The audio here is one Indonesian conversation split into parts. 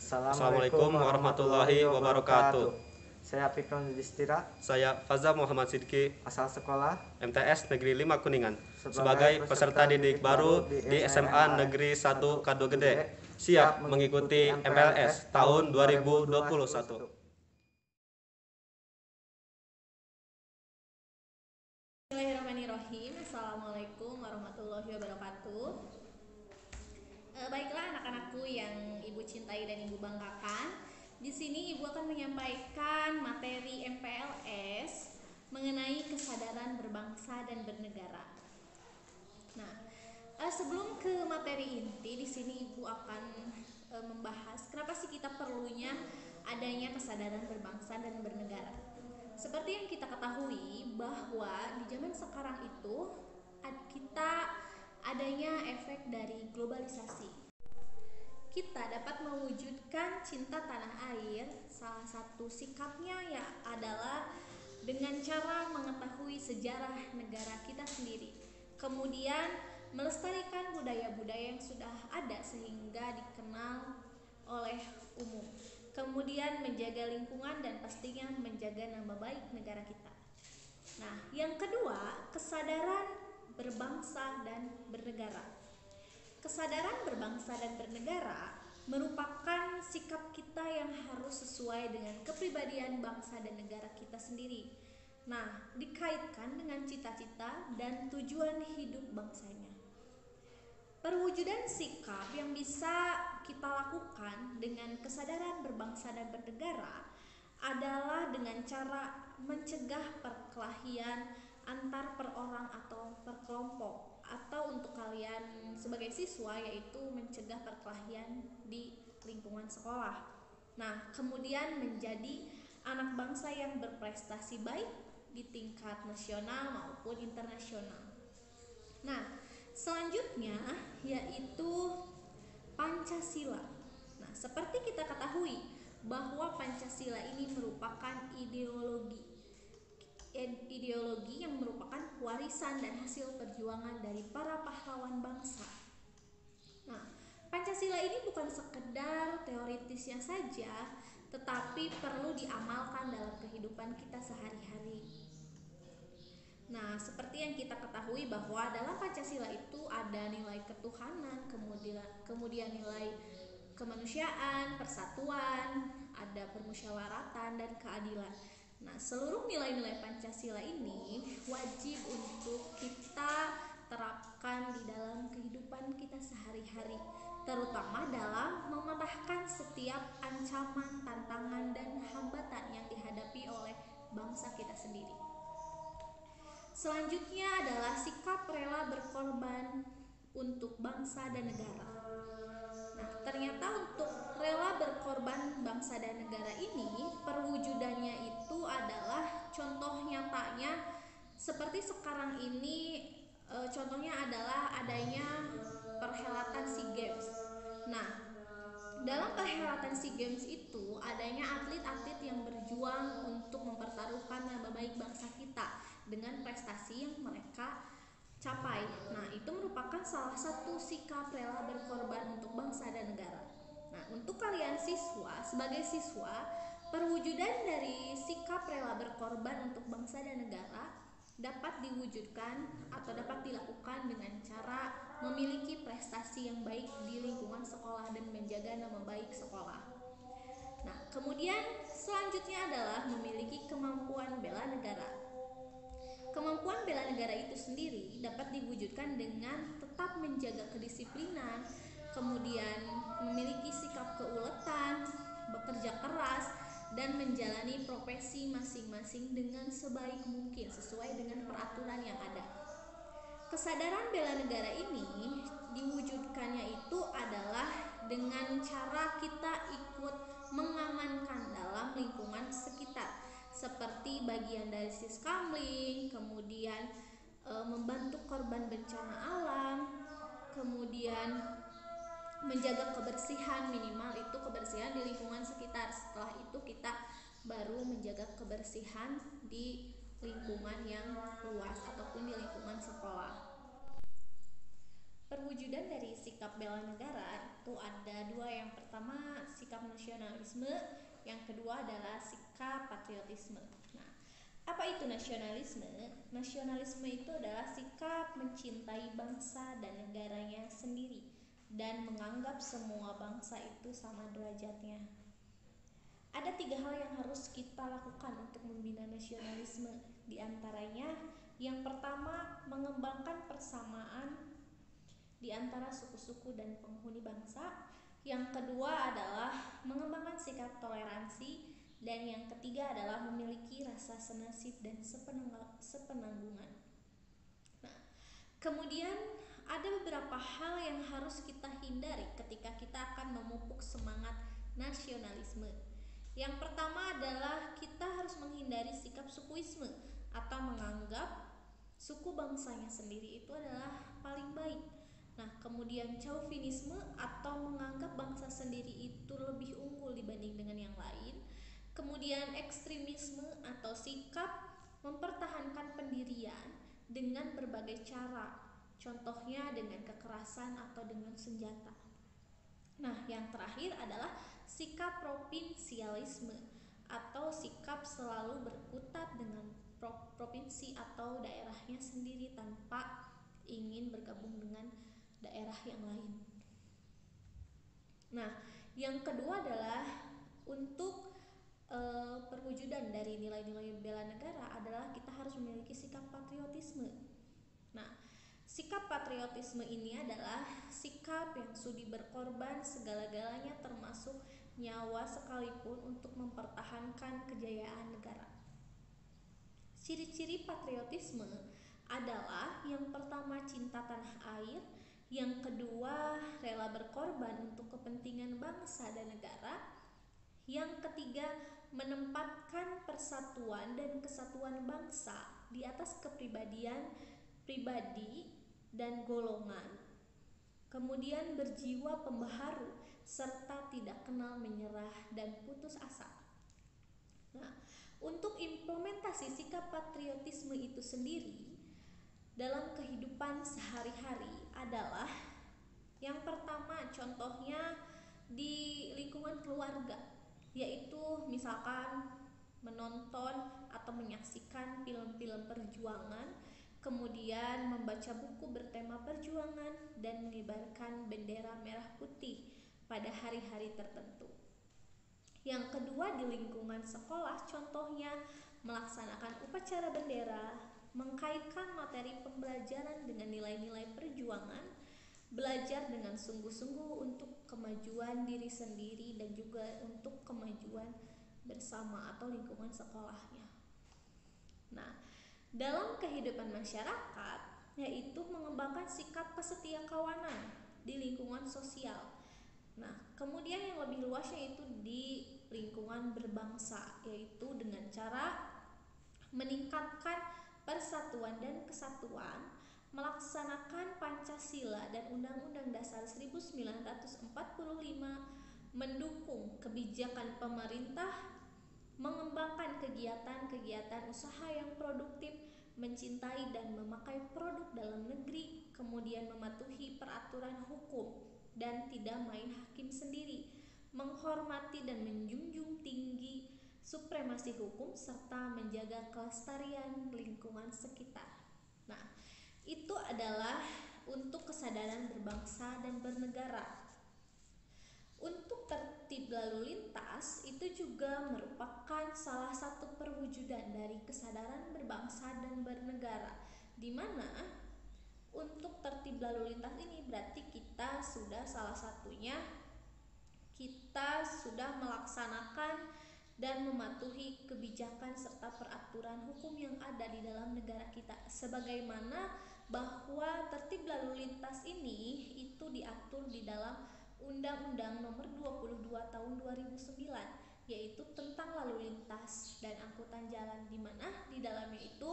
Assalamualaikum warahmatullahi wabarakatuh. Saya Fikron Yudhistira. Saya Faza Muhammad Sidki, Asal sekolah MTS Negeri 5 Kuningan, sebagai peserta didik baru di SMA Negeri 1 Kado Gede, siap mengikuti MPLS tahun 2021. Bismillahirrahmanirrahim. Assalamualaikum warahmatullahi wabarakatuh. Baiklah anak-anakku yang ibu cintai dan ibu banggakan, di sini ibu akan menyampaikan materi MPLS mengenai kesadaran berbangsa dan bernegara. Nah, sebelum ke materi inti, di sini ibu akan membahas kenapa sih kita perlunya adanya kesadaran berbangsa dan bernegara. Seperti yang kita ketahui bahwa di zaman sekarang itu kita adanya efek dari globalisasi. Kita dapat mewujudkan cinta tanah air. Salah satu sikapnya ya adalah dengan cara mengetahui sejarah negara kita sendiri. Kemudian melestarikan budaya-budaya yang sudah ada sehingga dikenal oleh umum. Kemudian menjaga lingkungan dan pastinya menjaga nama baik negara kita. Nah, yang kedua, kesadaran berbangsa dan bernegara. Kesadaran berbangsa dan bernegara merupakan sikap kita yang harus sesuai dengan kepribadian bangsa dan negara kita sendiri. Nah, dikaitkan dengan cita-cita dan tujuan hidup bangsanya. Perwujudan sikap yang bisa kita lakukan dengan kesadaran berbangsa dan bernegara adalah dengan cara mencegah perkelahian antar perorang atau perkelompok, atau untuk kalian sebagai siswa yaitu mencegah perkelahian di lingkungan sekolah. Nah, kemudian menjadi anak bangsa yang berprestasi baik di tingkat nasional maupun internasional. Nah, selanjutnya yaitu Pancasila. Nah, seperti kita ketahui bahwa Pancasila ini merupakan ideologi yang merupakan warisan dan hasil perjuangan dari para pahlawan bangsa. Nah, Pancasila ini bukan sekedar teoritisnya saja, tetapi perlu diamalkan dalam kehidupan kita sehari-hari. Nah, seperti yang kita ketahui bahwa dalam Pancasila itu ada nilai ketuhanan, kemudian nilai kemanusiaan, persatuan, ada permusyawaratan dan keadilan. Nah, seluruh nilai-nilai Pancasila ini wajib untuk kita terapkan di dalam kehidupan kita sehari-hari, terutama dalam mematahkan setiap ancaman, tantangan, dan hambatan yang dihadapi oleh bangsa kita sendiri. Selanjutnya adalah sikap rela berkorban untuk bangsa dan negara. Nah, ternyata untuk rela berkorban bangsa dan negara ini, perwujudannya itu adalah contoh nyatanya seperti sekarang ini. Contohnya adalah adanya perhelatan SEA Games. Nah, dalam perhelatan SEA Games itu adanya atlet-atlet yang berjuang untuk mempertaruhkan nama baik bangsa kita dengan prestasi yang mereka capai. Nah, itu merupakan salah satu sikap rela berkorban untuk bangsa dan negara. Nah, untuk kalian siswa, sebagai siswa, perwujudan dari sikap rela berkorban untuk bangsa dan negara dapat diwujudkan atau dapat dilakukan dengan cara memiliki prestasi yang baik di lingkungan sekolah dan menjaga nama baik sekolah. Nah, kemudian selanjutnya adalah memiliki kemampuan bela negara. Kemampuan bela negara itu sendiri dapat diwujudkan dengan tetap menjaga kedisiplinan, kemudian memiliki sikap keuletan, bekerja keras, dan menjalani profesi masing-masing dengan sebaik mungkin sesuai dengan peraturan yang ada. Kesadaran bela negara ini diwujudkannya itu adalah dengan cara kita ikut mengamankan dalam lingkungan sekitar, seperti bagian dari Siskamling, kemudian membantu korban bencana alam, kemudian menjaga kebersihan, minimal itu kebersihan di lingkungan sekitar. Setelah itu kita baru menjaga kebersihan di lingkungan yang luas ataupun di lingkungan sekolah. Perwujudan dari sikap bela negara itu ada dua. Yang pertama sikap nasionalisme, yang kedua adalah sikap patriotisme. Nah, apa itu nasionalisme? Nasionalisme itu adalah sikap mencintai bangsa dan negaranya sendiri dan menganggap semua bangsa itu sama derajatnya. Ada 3 hal yang harus kita lakukan untuk membina nasionalisme. Di antaranya, yang pertama mengembangkan persamaan di antara suku-suku dan penghuni bangsa. Yang kedua adalah mengembangkan sikap toleransi, dan yang ketiga adalah memiliki rasa senasib dan sepenanggungan. Nah, kemudian ada beberapa hal yang harus kita hindari ketika kita akan memupuk semangat nasionalisme. Yang pertama adalah kita harus menghindari sikap sukuisme atau menganggap suku bangsanya sendiri itu adalah paling baik. Nah, kemudian chauvinisme atau menganggap bangsa sendiri itu lebih unggul dibanding dengan yang lain. Kemudian ekstremisme atau sikap mempertahankan pendirian dengan berbagai cara, contohnya dengan kekerasan atau dengan senjata. Nah, yang terakhir adalah sikap provinsialisme atau sikap selalu berkutat dengan provinsi atau daerahnya sendiri tanpa ingin bergabung dengan daerah yang lain. Nah, yang kedua adalah untuk perwujudan dari nilai-nilai bela negara adalah kita harus memiliki sikap patriotisme. Nah, sikap patriotisme ini adalah sikap yang sudi berkorban segala-galanya termasuk nyawa sekalipun untuk mempertahankan kejayaan negara. Ciri-ciri patriotisme adalah yang pertama cinta tanah air, yang kedua rela berkorban untuk kepentingan bangsa dan negara, yang ketiga menempatkan persatuan dan kesatuan bangsa di atas kepribadian pribadi dan golongan, kemudian berjiwa pembaharu serta tidak kenal menyerah dan putus asa. Nah, untuk implementasi sikap patriotisme itu sendiri dalam kehidupan sehari-hari adalah yang pertama, contohnya di lingkungan keluarga, yaitu misalkan menonton atau menyaksikan film-film perjuangan, kemudian membaca buku bertema perjuangan dan mengibarkan bendera merah putih pada hari-hari tertentu. Yang kedua, di lingkungan sekolah, contohnya melaksanakan upacara bendera, mengkaitkan materi pembelajaran dengan nilai-nilai perjuangan, belajar dengan sungguh-sungguh untuk kemajuan diri sendiri dan juga untuk kemajuan bersama atau lingkungan sekolahnya. Nah, dalam kehidupan masyarakat, yaitu mengembangkan sikap kesetiakawanan di lingkungan sosial. Nah, kemudian yang lebih luasnya itu di lingkungan berbangsa, yaitu dengan cara meningkatkan persatuan dan kesatuan, melaksanakan Pancasila dan Undang-Undang Dasar 1945, mendukung kebijakan pemerintah, mengembangkan kegiatan-kegiatan usaha yang produktif, mencintai dan memakai produk dalam negeri, kemudian mematuhi peraturan hukum dan tidak main hakim sendiri, menghormati dan menjunjung tinggi supremasi hukum serta menjaga kelestarian lingkungan sekitar. Nah, itu adalah untuk kesadaran berbangsa dan bernegara. Untuk tertib lalu lintas itu juga merupakan salah satu perwujudan dari kesadaran berbangsa dan bernegara, di mana untuk tertib lalu lintas ini berarti kita sudah melaksanakan dan mematuhi kebijakan serta peraturan hukum yang ada di dalam negara kita, sebagaimana bahwa tertib lalu lintas ini itu diatur di dalam Undang-Undang Nomor 22 Tahun 2009, yaitu tentang lalu lintas dan angkutan jalan, di mana di dalamnya itu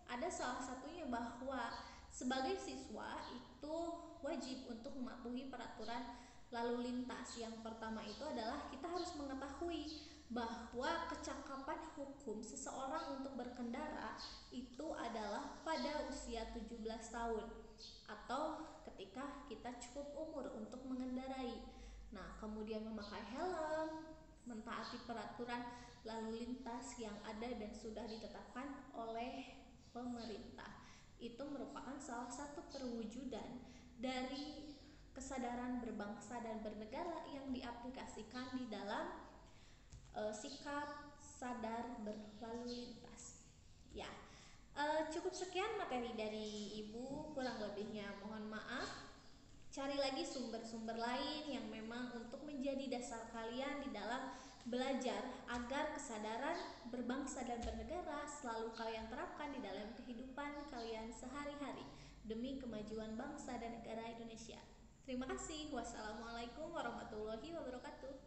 ada salah satunya bahwa sebagai siswa itu wajib untuk mematuhi peraturan lalu lintas. Yang pertama itu adalah kita harus mengetahui bahwa kecakapan hukum seseorang untuk berkendara itu adalah pada usia 17 tahun atau ketika kita cukup umur untuk mengendarai. Nah, kemudian memakai helm, mentaati peraturan lalu lintas yang ada dan sudah ditetapkan oleh pemerintah. Itu merupakan salah satu perwujudan dari kesadaran berbangsa dan bernegara yang diaplikasikan di dalam sikap sadar berlalu lintas. Ya, cukup sekian materi dari Ibu, kurang lebihnya mohon maaf. Cari lagi sumber-sumber lain yang memang untuk menjadi dasar kalian di dalam belajar agar kesadaran berbangsa dan bernegara selalu kalian terapkan di dalam kehidupan kalian sehari-hari demi kemajuan bangsa dan negara Indonesia. Terima kasih. Wassalamualaikum warahmatullahi wabarakatuh.